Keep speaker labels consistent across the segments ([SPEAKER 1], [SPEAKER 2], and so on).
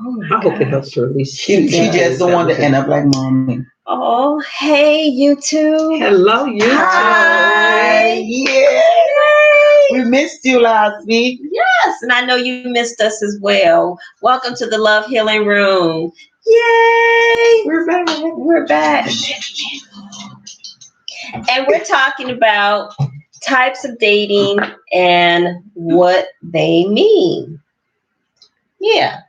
[SPEAKER 1] Oh my
[SPEAKER 2] I hope it
[SPEAKER 1] God.
[SPEAKER 2] helps to release.
[SPEAKER 3] She just don't want to end up like mommy.
[SPEAKER 1] Oh, hey, YouTube.
[SPEAKER 2] Hello, you.
[SPEAKER 1] Hi.
[SPEAKER 3] Yeah.
[SPEAKER 1] Yay.
[SPEAKER 3] We missed you last week.
[SPEAKER 1] Yes, and I know you missed us as well. Welcome to the Love Healing Room. Yay.
[SPEAKER 2] We're back.
[SPEAKER 1] We're back. And we're talking about types of dating and what they mean. Yeah.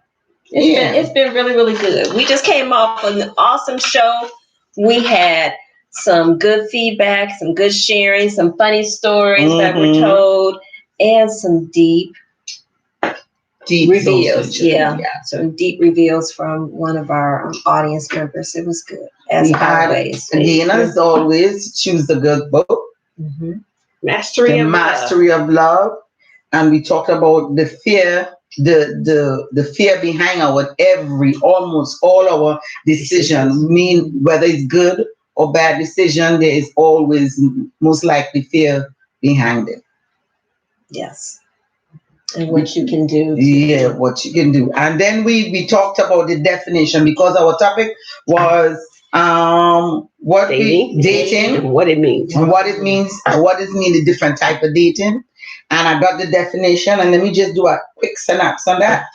[SPEAKER 1] It's been really, really good. We just came off an awesome show. We had some good feedback, some good sharing, some funny stories that were told, and some deep reveals. Yeah, some deep reveals from one of our audience members. It was good, as always.
[SPEAKER 3] Again, as always, choose the good book.
[SPEAKER 1] Mm-hmm.
[SPEAKER 3] Mastery of Love. And we talked about the fear, the fear behind almost all our decision. Mean whether it's good or bad decision, there is always most likely fear behind it.
[SPEAKER 1] Yes. And what you can do.
[SPEAKER 3] What you can do. And then we talked about the definition, because our topic was dating
[SPEAKER 2] and what it means.
[SPEAKER 3] And what it means, the different type of dating. And I got the definition, and let me just do a quick synopsis on that.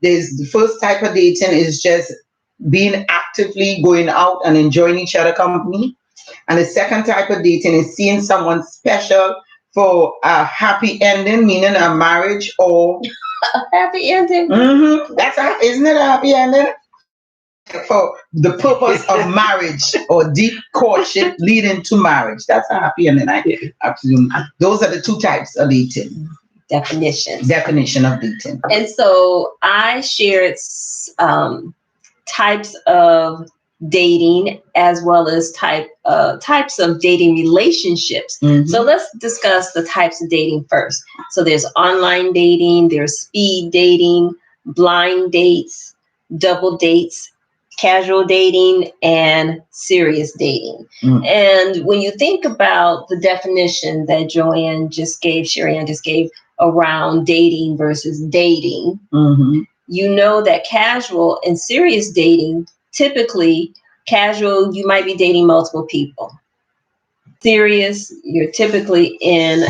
[SPEAKER 3] There's the first type of dating is just being actively going out and enjoying each other company. And the second type of dating is seeing someone special for a happy ending, meaning a marriage or
[SPEAKER 1] a happy ending.
[SPEAKER 3] Isn't it a happy ending? For the purpose of marriage or deep courtship leading to marriage. That's a happy ending. Absolutely. Those are the two types of dating. Definition of dating.
[SPEAKER 1] And so I shared types of dating as well as types of dating relationships. So let's discuss the types of dating first. So there's online dating, there's speed dating, blind dates, double dates, casual dating, and serious dating. And when you think about the definition that Sherianne just gave around dating versus dating, you know that casual and serious dating, typically casual, you might be dating multiple people. Serious, you're typically in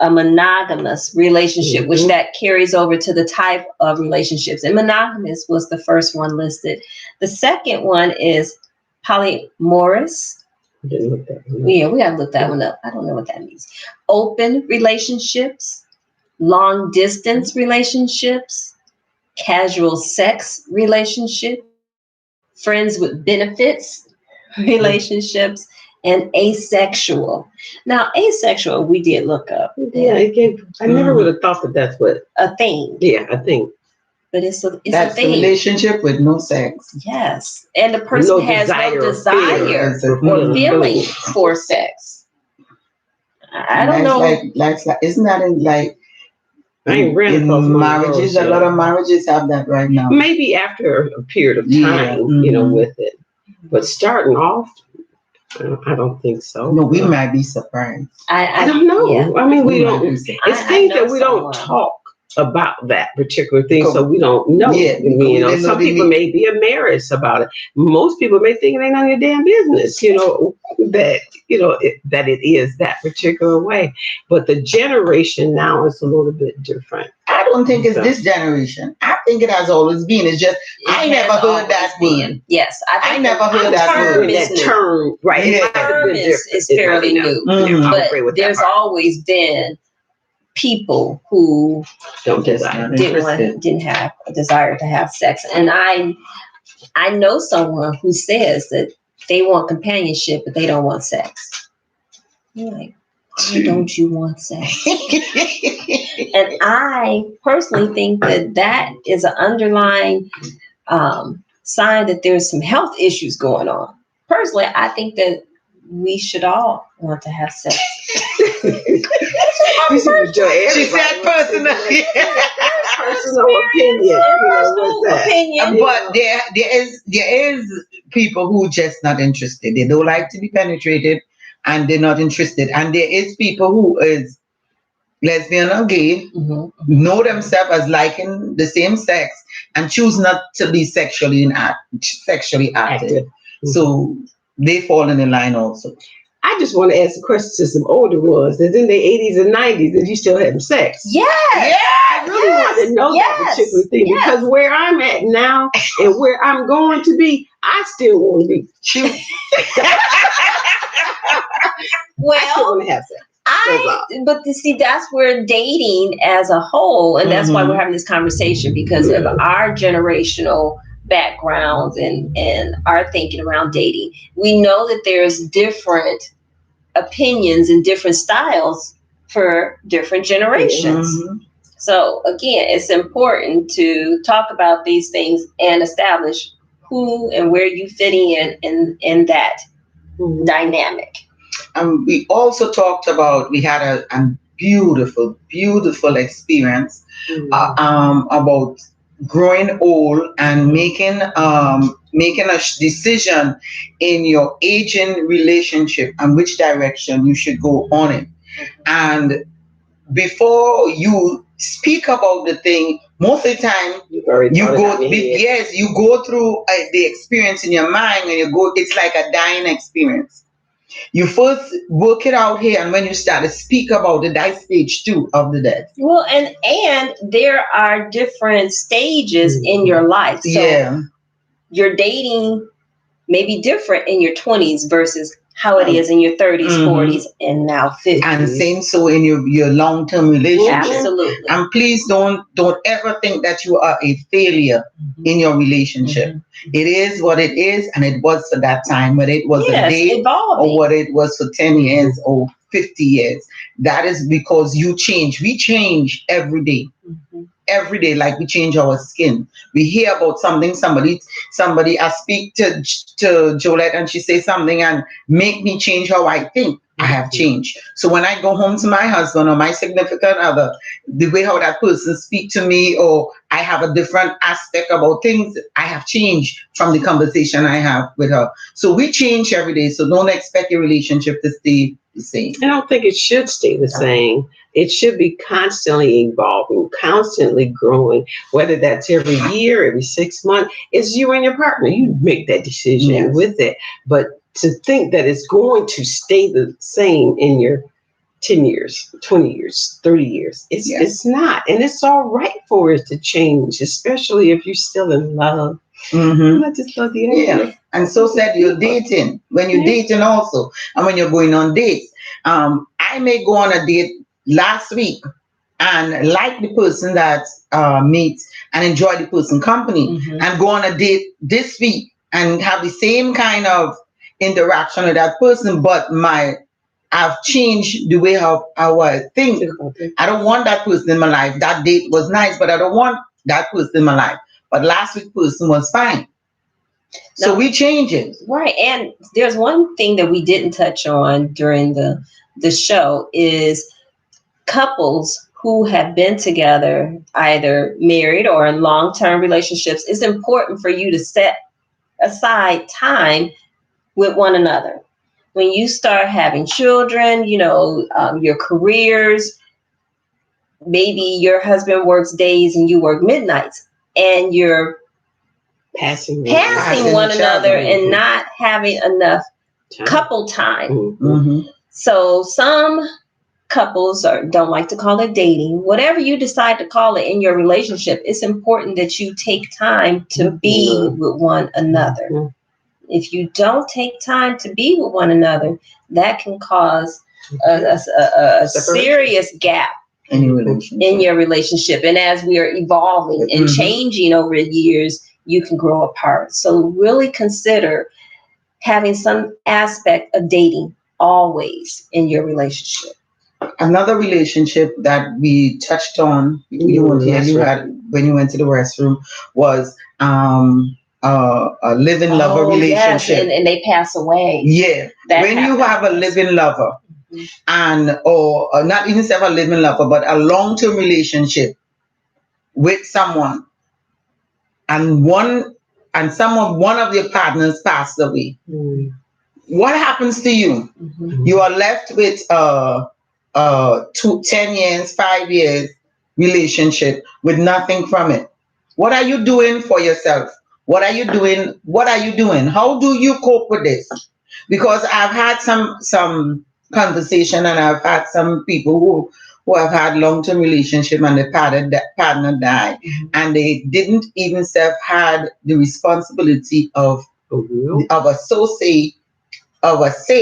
[SPEAKER 1] a monogamous relationship, which that carries over to the type of relationships. And monogamous was the first one listed. The second one is polyamorous. We gotta look that one up. I don't know what that means. Open relationships, long distance relationships, casual sex relationship, friends with benefits relationships, and asexual. Now, asexual, we did look up.
[SPEAKER 2] Yeah, I never would have thought that that's what
[SPEAKER 1] a thing.
[SPEAKER 2] Yeah, a thing.
[SPEAKER 1] But it's a thing.
[SPEAKER 3] A relationship with no sex.
[SPEAKER 1] Yes, and the person has no desire or feeling for sex. I don't know.
[SPEAKER 3] Isn't that in marriages? A lot of marriages have that right now.
[SPEAKER 2] Maybe after a period of time, with it. But starting off, I don't think so.
[SPEAKER 3] No, we might be surprised.
[SPEAKER 2] I don't know. Yeah. I mean, we don't. It's things that we don't talk about that particular thing, so we don't know. Some people may be embarrassed about it. Most people may think it ain't none of your damn business. That it is that particular way. But the generation now is a little bit different.
[SPEAKER 3] I don't think it's this generation. I think it has always been. It's just I never heard that word.
[SPEAKER 1] Yes,
[SPEAKER 3] I never heard that word.
[SPEAKER 2] That term, right?
[SPEAKER 1] The term is fairly new, but there's always been people who didn't have a desire to have sex. And I know someone who says that they want companionship, but they don't want sex. You're like, why don't you want sex? And I personally think that is an underlying sign that there's some health issues going on. Personally, I think that we should all want to have sex.
[SPEAKER 3] She said personal opinion. But there is people who just not interested. They don't like to be penetrated, and they're not interested. And there is people who is lesbian or gay, know themselves as liking the same sex, and choose not to be sexually active. So they fall in the line also.
[SPEAKER 2] I just want to ask a question to some older ones that's in their 80s and 90s that you still having sex.
[SPEAKER 1] Yes.
[SPEAKER 2] I really want to know that particular thing because where I'm at now and where I'm going to be, I still want to be.
[SPEAKER 1] Well,
[SPEAKER 2] I still want to have sex.
[SPEAKER 1] But you see, that's where dating as a whole, and that's why we're having this conversation, because of our generational backgrounds and our thinking around dating. We know that there's different opinions and different styles for different generations. So again, it's important to talk about these things and establish who and where you fit in that dynamic.
[SPEAKER 3] We also talked about, we had a beautiful experience about growing old and making a decision in your aging relationship and which direction you should go on it. And before you speak about the thing, most of the time you go through the experience in your mind, and it's like a dying experience. You first work it out here, and when you start to speak about it, that's stage 2 of the death.
[SPEAKER 1] Well, and there are different stages in your life. So your dating may be different in your 20s versus how it is in your 30s, 40s, and now 50s.
[SPEAKER 3] And same so in your long-term relationship.
[SPEAKER 1] Absolutely.
[SPEAKER 3] And please don't ever think that you are a failure in your relationship. It is what it is, and it was for that time, whether it was a date or whether it was for 10 years or 50 years. That is because you change. We change every day. Every day, like we change our skin. We hear about something, somebody, I speak to Jolette and she says something and make me change how I think. I have changed. So when I go home to my husband or my significant other, the way how that person speak to me, or I have a different aspect about things, I have changed from the conversation I have with her. So we change every day. So don't expect your relationship to stay the same.
[SPEAKER 2] I don't think it should stay the same. It should be constantly evolving, constantly growing, whether that's every year, every 6 months. It's you and your partner. You make that decision with it. But to think that it's going to stay the same in your 10 years, 20 years, 30 years, it's not. And it's all right for it to change, especially if you're still in love. I just love the idea.
[SPEAKER 3] And so said you're dating. When you're dating also, and when you're going on dates. I may go on a date last week and like the person that meets and enjoy the person company, and go on a date this week and have the same kind of interaction with that person, but I've changed the way how I think. I don't want that person in my life. That date was nice, but I don't want that person in my life. But last week's person was fine. So we change it.
[SPEAKER 1] Right. And there's one thing that we didn't touch on during the show is couples who have been together, either married or in long-term relationships. It's important for you to set aside time with one another. When you start having children, your careers, maybe your husband works days and you work midnights, and you're passing one another and not having enough couple time. So some couples don't like to call it dating. Whatever you decide to call it in your relationship, it's important that you take time to be with one another. If you don't take time to be with one another, that can cause a serious gap in your relationship. And as we are evolving and changing over the years, you can grow apart. So really consider having some aspect of dating always in your relationship.
[SPEAKER 3] Another relationship that we touched on, you had when you went to the restroom, was a living lover relationship.
[SPEAKER 1] Yes, and they pass away.
[SPEAKER 3] Yeah. When you have a living lover, and or not even a living lover, but a long-term relationship with someone, and one of your partners passed away, what happens to you? You are left with 10 years, 5 years relationship with nothing from it? What are you doing for yourself? What are you doing? What are you doing? How do you cope with this? Because I've had some conversation, and I've had some people who have had long-term relationship, and the partner died, and they didn't even had the responsibility of a say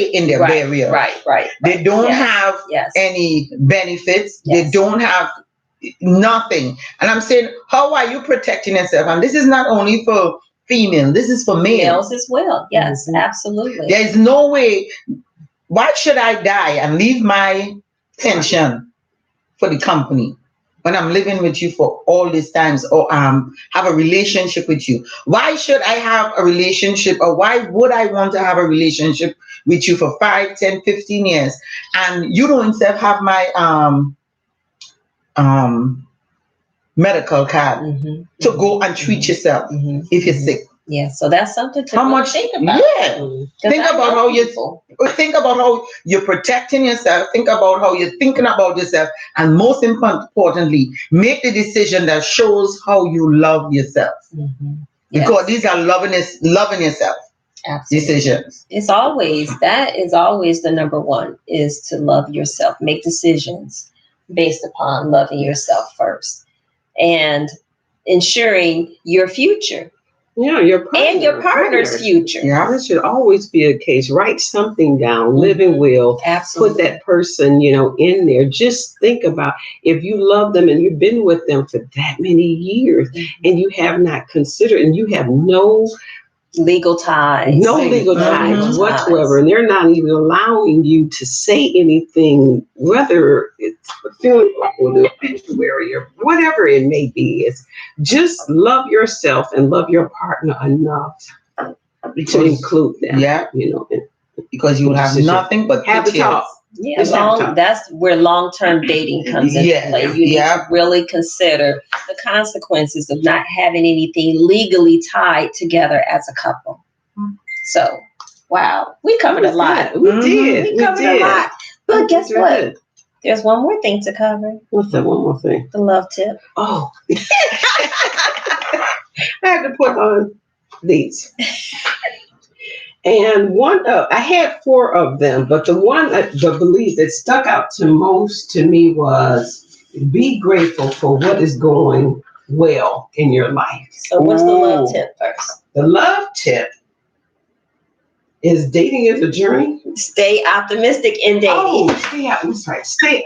[SPEAKER 3] in their burial.
[SPEAKER 1] Right.
[SPEAKER 3] They don't have any benefits. They don't have nothing. And I'm saying, how are you protecting yourself? And this is not only for female, this is for males
[SPEAKER 1] as well. Yes, absolutely.
[SPEAKER 3] There is no way. Why should I die and leave my pension for the company when I'm living with you for all these times, or have a relationship with you? Why should I have a relationship, or why would I want to have a relationship with you for 5, 10, 15 years, and you don't have my medical card to go and treat yourself if you're sick?
[SPEAKER 1] Yeah, so that's something to think about.
[SPEAKER 3] Think about how you're protecting yourself. Think about how you're thinking about yourself, and most importantly, make the decision that shows how you love yourself. Because these are loving yourself decisions.
[SPEAKER 1] That is always the number one, is to love yourself. Make decisions based upon loving yourself first, and ensuring your future.
[SPEAKER 2] Yeah, your
[SPEAKER 1] partner's future.
[SPEAKER 2] Yeah, that should always be a case. Write something down, living will.
[SPEAKER 1] Absolutely.
[SPEAKER 2] Put that person, in there. Just think about, if you love them and you've been with them for that many years, and you have not considered, and you have no
[SPEAKER 1] legal ties.
[SPEAKER 2] No legal ties whatsoever. And they're not even allowing you to say anything, whether it's a feeling or the obituary or whatever it may be. It's just love yourself and love your partner enough to include them.
[SPEAKER 3] Yeah. Because you will have nothing but
[SPEAKER 2] have a talk.
[SPEAKER 1] Yeah, that's where long-term dating comes into play. You need to really consider the consequences of not having anything legally tied together as a couple. So, wow, we covered a lot.
[SPEAKER 2] We did.
[SPEAKER 1] We covered a lot. But guess what? There's one more thing to cover.
[SPEAKER 2] What's that one more thing?
[SPEAKER 1] The love tip.
[SPEAKER 2] Oh. I had to put on these. And I had 4 of them, but the one the belief that stuck out most to me was, be grateful for what is going well in your life.
[SPEAKER 1] So what's the love tip first?
[SPEAKER 2] The love tip is dating is a journey.
[SPEAKER 1] Stay optimistic in dating.
[SPEAKER 2] Oh, stay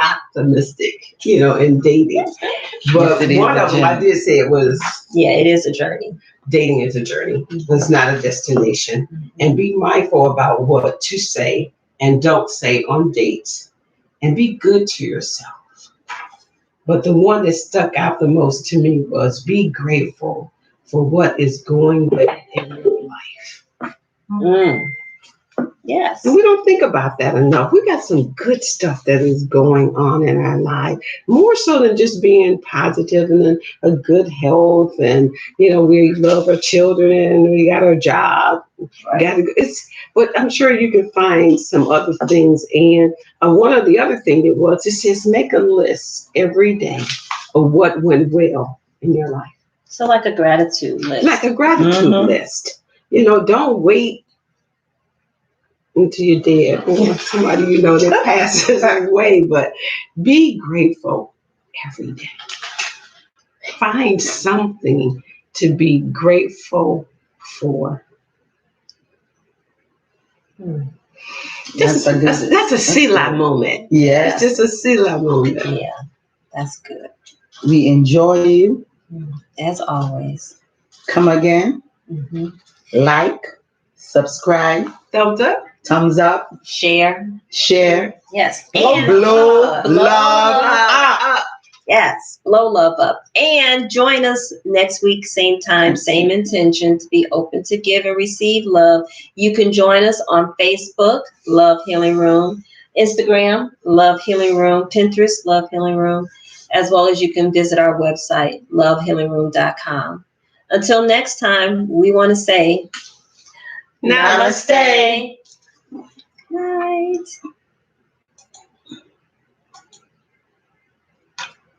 [SPEAKER 2] optimistic, in dating. But one of them I did say it was.
[SPEAKER 1] Yeah, it is a journey.
[SPEAKER 2] Dating is a journey. It's not a destination. And be mindful about what to say and don't say on dates. And be good to yourself. But the one that stuck out the most to me was, be grateful for what is going well in your life.
[SPEAKER 1] Yes.
[SPEAKER 2] And we don't think about that enough. We got some good stuff that is going on in our life, more so than just being positive and a good health. And, we love our children and we got our job. But I'm sure you can find some other things. And one of the other things it says, make a list every day of what went well in your life.
[SPEAKER 1] So like a gratitude list.
[SPEAKER 2] Like a gratitude list. Don't wait until you're dead or somebody that passes away, but be grateful every day. Find something to be grateful for. That's a Selah moment.
[SPEAKER 3] Yeah,
[SPEAKER 2] it's just a Selah moment.
[SPEAKER 1] Yeah, that's good.
[SPEAKER 3] We enjoy you
[SPEAKER 1] as always.
[SPEAKER 3] Come again. Like, subscribe, thumbs up,
[SPEAKER 1] share. Yes.
[SPEAKER 3] Blow love up.
[SPEAKER 1] Yes. Blow love up. And join us next week, same time, same intention, to be open to give and receive love. You can join us on Facebook, Love Healing Room, Instagram, Love Healing Room, Pinterest, Love Healing Room, as well as you can visit our website, lovehealingroom.com. Until next time, we want to say,
[SPEAKER 3] Namaste.
[SPEAKER 1] Night.